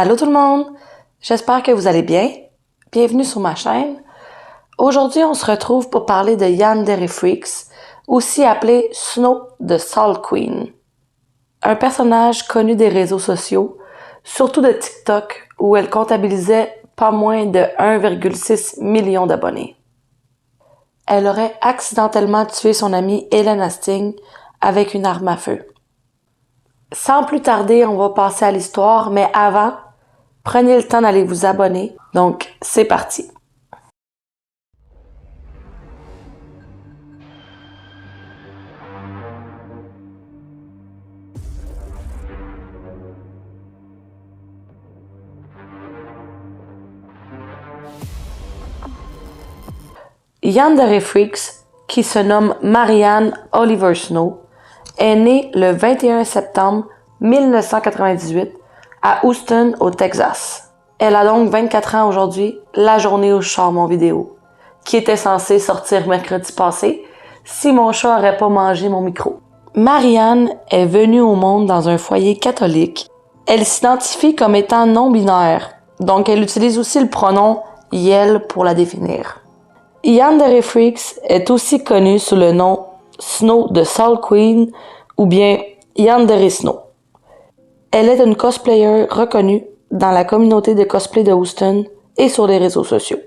Allô tout le monde! J'espère que vous allez bien. Bienvenue sur ma chaîne. Aujourd'hui, on se retrouve pour parler de Yandere Freaks, aussi appelé Snow the Salt Queen. Un personnage connu des réseaux sociaux, surtout de TikTok, où elle comptabilisait pas moins de 1,6 million d'abonnés. Elle aurait accidentellement tué son amie Helen Hastings avec une arme à feu. Sans plus tarder, on va passer à l'histoire, mais avant, prenez le temps d'aller vous abonner. Donc, c'est parti! Yandere Freaks, qui se nomme Marianne Oliver Snow, est née le 21 septembre 1998 à Houston, au Texas. Elle a donc 24 ans aujourd'hui, la journée où je sors mon vidéo, qui était censée sortir mercredi passé si mon chat n'aurait pas mangé mon micro. Marianne est venue au monde dans un foyer catholique. Elle s'identifie comme étant non-binaire, donc elle utilise aussi le pronom « yel » pour la définir. Yandere Freaks est aussi connue sous le nom Snow the Salt Queen ou bien Yandere Snow. Elle est une cosplayer reconnue dans la communauté de cosplay de Houston et sur les réseaux sociaux.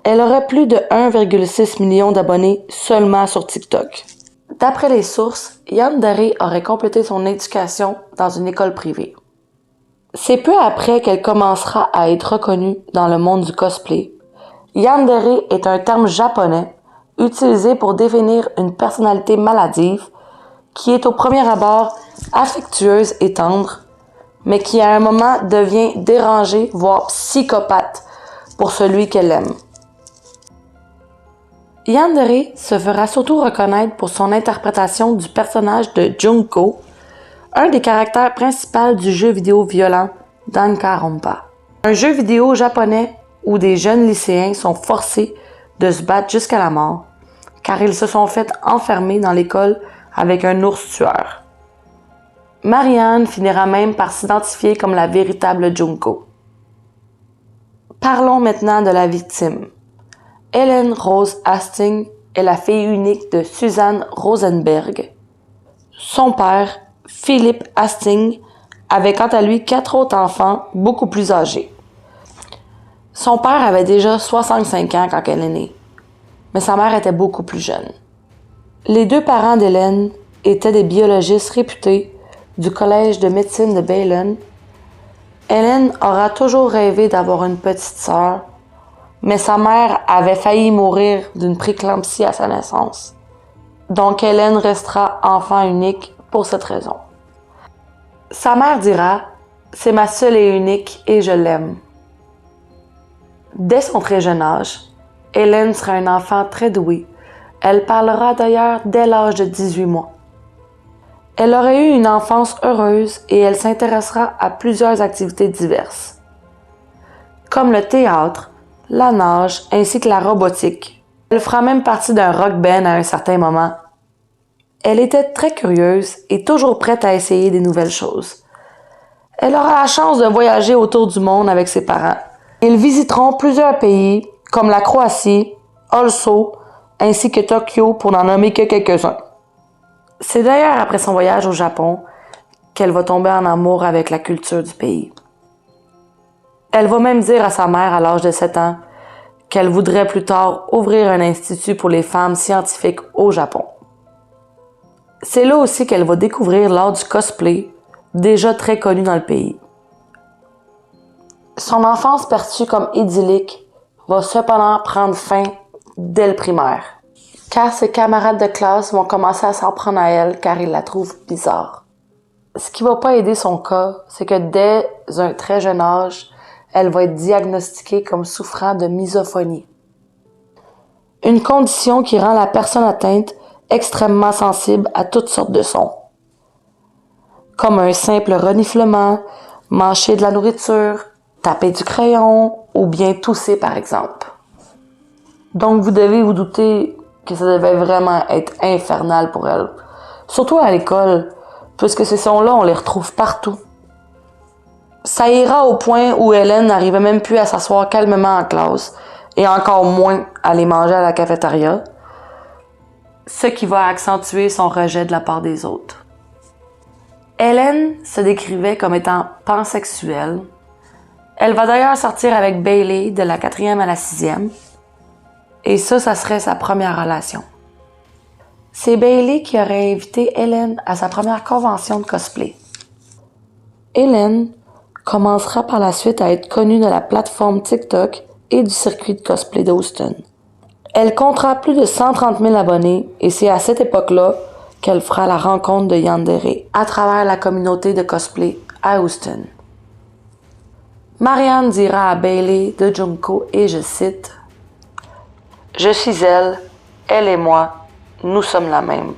Elle aurait plus de 1,6 million d'abonnés seulement sur TikTok. D'après les sources, Yandere aurait complété son éducation dans une école privée. C'est peu après qu'elle commencera à être reconnue dans le monde du cosplay. Yandere est un terme japonais utilisé pour définir une personnalité maladive qui est au premier abord affectueuse et tendre, mais qui à un moment devient dérangée, voire psychopathe pour celui qu'elle aime. Yandere se fera surtout reconnaître pour son interprétation du personnage de Junko, un des caractères principaux du jeu vidéo violent Danganronpa. Un jeu vidéo japonais où des jeunes lycéens sont forcés de se battre jusqu'à la mort, car ils se sont fait enfermer dans l'école avec un ours tueur. Marianne finira même par s'identifier comme la véritable Junko. Parlons maintenant de la victime. Helen Rose Hastings est la fille unique de Susan Rosenberg. Son père, Philip Hastings, avait quant à lui 4 autres enfants beaucoup plus âgés. Son père avait déjà 65 ans quand elle est née, mais sa mère était beaucoup plus jeune. Les 2 parents d'Hélène étaient des biologistes réputés du collège de médecine de Bayonne. Hélène aura toujours rêvé d'avoir une petite sœur, mais sa mère avait failli mourir d'une préclampsie à sa naissance. Donc Hélène restera enfant unique pour cette raison. Sa mère dira « C'est ma seule et unique et je l'aime ». Dès son très jeune âge, Hélène sera un enfant très doué. Elle parlera d'ailleurs dès l'âge de 18 mois. Elle aurait eu une enfance heureuse et elle s'intéressera à plusieurs activités diverses, comme le théâtre, la nage ainsi que la robotique. Elle fera même partie d'un rock band à un certain moment. Elle était très curieuse et toujours prête à essayer des nouvelles choses. Elle aura la chance de voyager autour du monde avec ses parents. Ils visiteront plusieurs pays, comme la Croatie, Also, ainsi que Tokyo, pour n'en nommer que quelques-uns. C'est d'ailleurs après son voyage au Japon qu'elle va tomber en amour avec la culture du pays. Elle va même dire à sa mère à l'âge de 7 ans qu'elle voudrait plus tard ouvrir un institut pour les femmes scientifiques au Japon. C'est là aussi qu'elle va découvrir l'art du cosplay, déjà très connu dans le pays. Son enfance perçue comme idyllique va cependant prendre fin dès le primaire, car ses camarades de classe vont commencer à s'en prendre à elle car ils la trouvent bizarre. Ce qui va pas aider son cas, c'est que dès un très jeune âge, elle va être diagnostiquée comme souffrant de misophonie. Une condition qui rend la personne atteinte extrêmement sensible à toutes sortes de sons, comme un simple reniflement, mâcher de la nourriture, taper du crayon ou bien tousser par exemple. Donc vous devez vous douter que ça devait vraiment être infernal pour elle, surtout à l'école, puisque ces sons-là on les retrouve partout. Ça ira au point où Hélène n'arrivait même plus à s'asseoir calmement en classe, et encore moins à aller manger à la cafétéria, ce qui va accentuer son rejet de la part des autres. Hélène se décrivait comme étant pansexuelle. Elle va d'ailleurs sortir avec Bailey de la 4e à la 6e, et ça serait sa première relation. C'est Bailey qui aurait invité Hélène à sa première convention de cosplay. Hélène commencera par la suite à être connue de la plateforme TikTok et du circuit de cosplay d'Houston. Elle comptera plus de 130 000 abonnés et c'est à cette époque-là qu'elle fera la rencontre de Yandere à travers la communauté de cosplay à Houston. Marianne dira à Bailey de Junko, et je cite, « Je suis elle et moi, nous sommes la même. »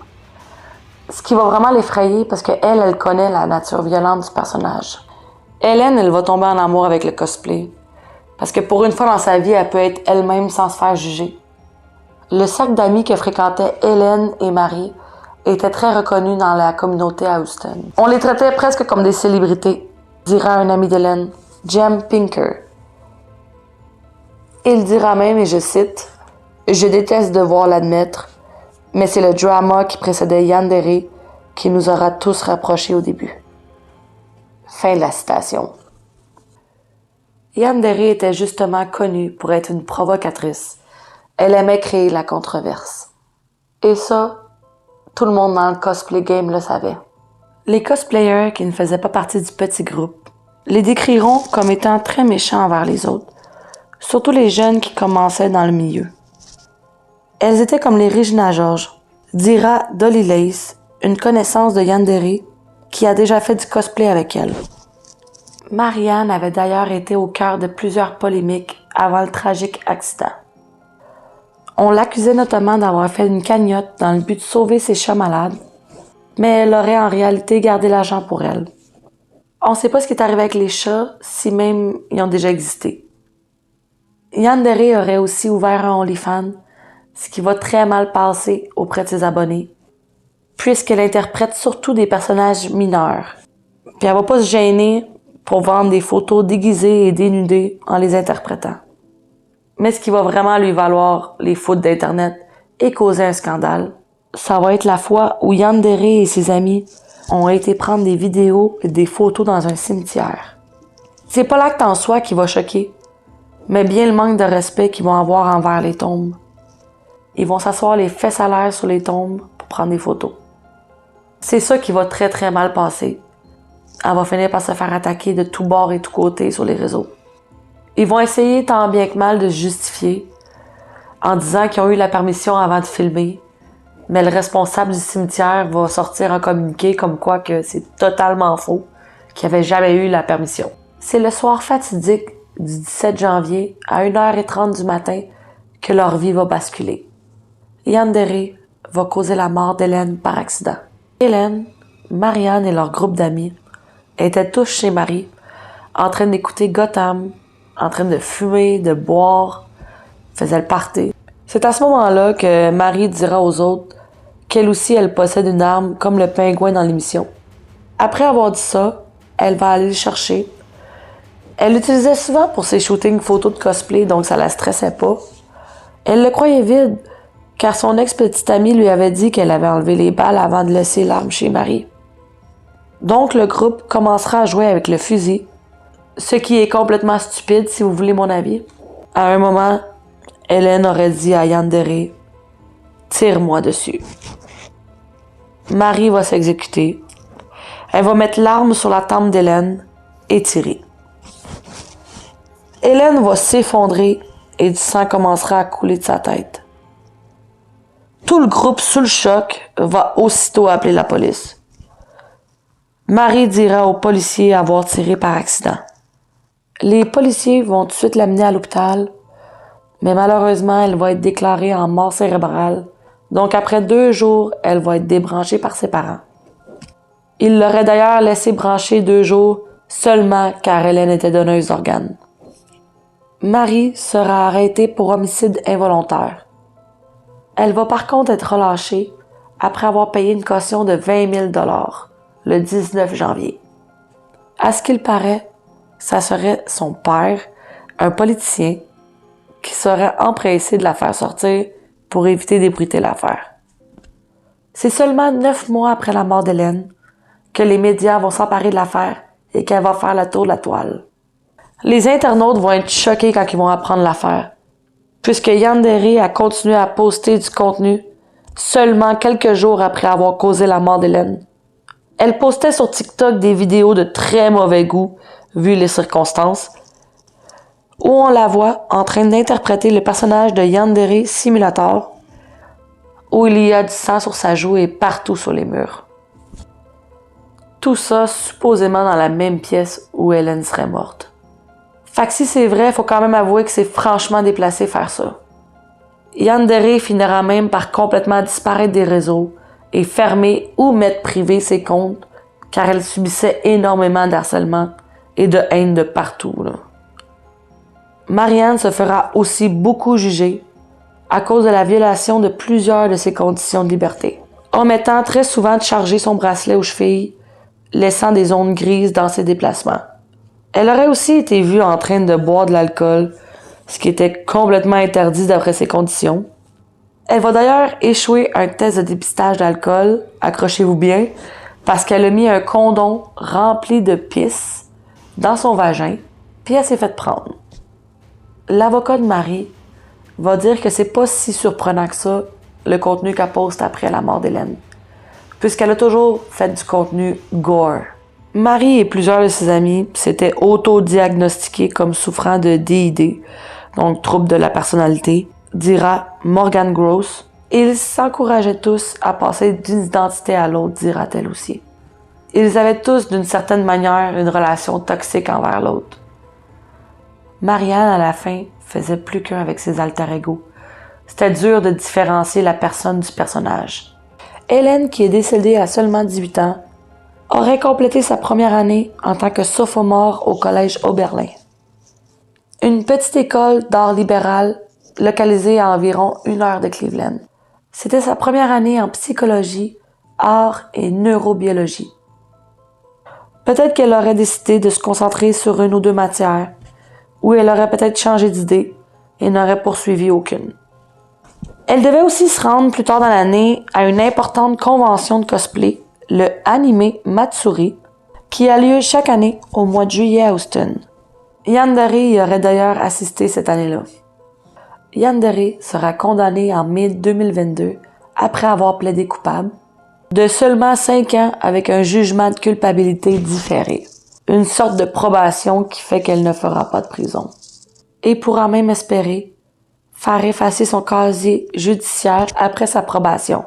Ce qui va vraiment l'effrayer parce qu'elle connaît la nature violente du personnage. Hélène, elle va tomber en amour avec le cosplay. Parce que pour une fois dans sa vie, elle peut être elle-même sans se faire juger. Le cercle d'amis que fréquentaient Hélène et Marie était très reconnu dans la communauté à Houston. On les traitait presque comme des célébrités, dira un ami d'Hélène, Jem Pinker. Il dira même, et je cite, « Je déteste devoir l'admettre, mais c'est le drama qui précédait Yandere qui nous aura tous rapprochés au début. » Fin de la citation. Yandere était justement connue pour être une provocatrice. Elle aimait créer la controverse. Et ça, tout le monde dans le cosplay game le savait. Les cosplayers qui ne faisaient pas partie du petit groupe les décriront comme étant très méchants envers les autres, surtout les jeunes qui commençaient dans le milieu. Elles étaient comme les Regina George, dira Dolly Lace, une connaissance de Yandere qui a déjà fait du cosplay avec elle. Marianne avait d'ailleurs été au cœur de plusieurs polémiques avant le tragique accident. On l'accusait notamment d'avoir fait une cagnotte dans le but de sauver ses chats malades, mais elle aurait en réalité gardé l'argent pour elle. On ne sait pas ce qui est arrivé avec les chats, si même ils ont déjà existé. Yandere aurait aussi ouvert un OnlyFans, ce qui va très mal passer auprès de ses abonnés, puisqu'elle interprète surtout des personnages mineurs. Puis elle va pas se gêner pour vendre des photos déguisées et dénudées en les interprétant. Mais ce qui va vraiment lui valoir les fautes d'Internet et causer un scandale, ça va être la fois où Yandere et ses amis ont été prendre des vidéos et des photos dans un cimetière. C'est pas l'acte en soi qui va choquer, mais bien le manque de respect qu'ils vont avoir envers les tombes. Ils vont s'asseoir les fesses à l'air sur les tombes pour prendre des photos. C'est ça qui va très très mal passer. Elle va finir par se faire attaquer de tous bords et tous côtés sur les réseaux. Ils vont essayer tant bien que mal de se justifier en disant qu'ils ont eu la permission avant de filmer, mais le responsable du cimetière va sortir un communiqué comme quoi que c'est totalement faux, qu'ils n'avaient jamais eu la permission. C'est le soir fatidique du 17 janvier à 1h30 du matin que leur vie va basculer. Yandere va causer la mort d'Hélène par accident. Hélène, Marianne et leur groupe d'amis étaient tous chez Marie, en train d'écouter Gotham, en train de fumer, de boire, faisaient le party. C'est à ce moment-là que Marie dira aux autres qu'elle aussi elle possède une arme comme le pingouin dans l'émission. Après avoir dit ça, elle va aller le chercher. Elle l'utilisait souvent pour ses shootings photos de cosplay, donc ça la stressait pas. Elle le croyait vide, car son ex-petite amie lui avait dit qu'elle avait enlevé les balles avant de laisser l'arme chez Marie. Donc le groupe commencera à jouer avec le fusil, ce qui est complètement stupide si vous voulez mon avis. À un moment, Hélène aurait dit à Yandere « Tire-moi dessus ». Marie va s'exécuter. Elle va mettre l'arme sur la tempe d'Hélène et tirer. Hélène va s'effondrer et du sang commencera à couler de sa tête. Tout le groupe, sous le choc, va aussitôt appeler la police. Marie dira aux policiers avoir tiré par accident. Les policiers vont tout de suite l'amener à l'hôpital, mais malheureusement, elle va être déclarée en mort cérébrale. Donc après 2 jours, elle va être débranchée par ses parents. Ils l'auraient d'ailleurs laissé brancher 2 jours seulement car Hélène était donneuse d'organes. Marie sera arrêtée pour homicide involontaire. Elle va par contre être relâchée après avoir payé une caution de 20 000 $ le 19 janvier. À ce qu'il paraît, ça serait son père, un politicien, qui serait empressé de la faire sortir pour éviter d'ébruiter l'affaire. C'est seulement 9 mois après la mort d'Hélène que les médias vont s'emparer de l'affaire et qu'elle va faire le tour de la toile. Les internautes vont être choqués quand ils vont apprendre l'affaire, puisque Yandere a continué à poster du contenu seulement quelques jours après avoir causé la mort d'Hélène. Elle postait sur TikTok des vidéos de très mauvais goût, vu les circonstances, où on la voit en train d'interpréter le personnage de Yandere Simulator, où il y a du sang sur sa joue et partout sur les murs. Tout ça supposément dans la même pièce où Hélène serait morte. Fait que si c'est vrai, il faut quand même avouer que c'est franchement déplacé faire ça. Yandere finira même par complètement disparaître des réseaux et fermer ou mettre privé ses comptes car elle subissait énormément d'harcèlement et de haine de partout. Marianne se fera aussi beaucoup juger à cause de la violation de plusieurs de ses conditions de liberté, omettant très souvent de charger son bracelet aux chevilles, laissant des zones grises dans ses déplacements. Elle aurait aussi été vue en train de boire de l'alcool, ce qui était complètement interdit d'après ses conditions. Elle va d'ailleurs échouer un test de dépistage d'alcool, accrochez-vous bien, parce qu'elle a mis un condom rempli de pisse dans son vagin, puis elle s'est fait prendre. L'avocat de Marie va dire que c'est pas si surprenant que ça, le contenu qu'elle poste après la mort d'Hélène, puisqu'elle a toujours fait du contenu gore. Marie et plusieurs de ses amis s'étaient auto-diagnostiqués comme souffrant de DID, donc trouble de la personnalité, dira Morgan Gross, et ils s'encourageaient tous à passer d'une identité à l'autre, dira-t-elle aussi. Ils avaient tous, d'une certaine manière, une relation toxique envers l'autre. Marianne, à la fin, faisait plus qu'un avec ses alter ego. C'était dur de différencier la personne du personnage. Hélène, qui est décédée à seulement 18 ans, aurait complété sa première année en tant que sophomore au collège Oberlin. Une petite école d'art libéral localisée à environ 1 heure de Cleveland. C'était sa première année en psychologie, art et neurobiologie. Peut-être qu'elle aurait décidé de se concentrer sur 1 ou 2 matières, ou elle aurait peut-être changé d'idée et n'aurait poursuivi aucune. Elle devait aussi se rendre plus tard dans l'année à une importante convention de cosplay, le Anime Matsuri, qui a lieu chaque année au mois de juillet à Houston. Yandere y aurait d'ailleurs assisté cette année-là. Yandere sera condamné en mai 2022, après avoir plaidé coupable, de seulement 5 ans avec un jugement de culpabilité différé. Une sorte de probation qui fait qu'elle ne fera pas de prison. Et pourra même espérer faire effacer son casier judiciaire après sa probation.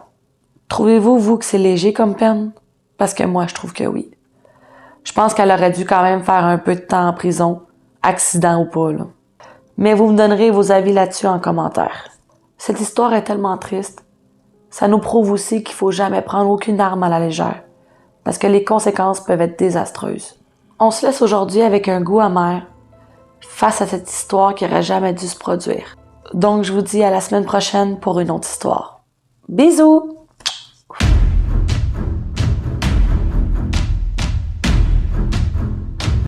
Trouvez-vous, vous, que c'est léger comme peine? Parce que moi, je trouve que oui. Je pense qu'elle aurait dû quand même faire un peu de temps en prison, accident ou pas, là. Mais vous me donnerez vos avis là-dessus en commentaire. Cette histoire est tellement triste. Ça nous prouve aussi qu'il faut jamais prendre aucune arme à la légère, parce que les conséquences peuvent être désastreuses. On se laisse aujourd'hui avec un goût amer face à cette histoire qui n'aurait jamais dû se produire. Donc, je vous dis à la semaine prochaine pour une autre histoire. Bisous!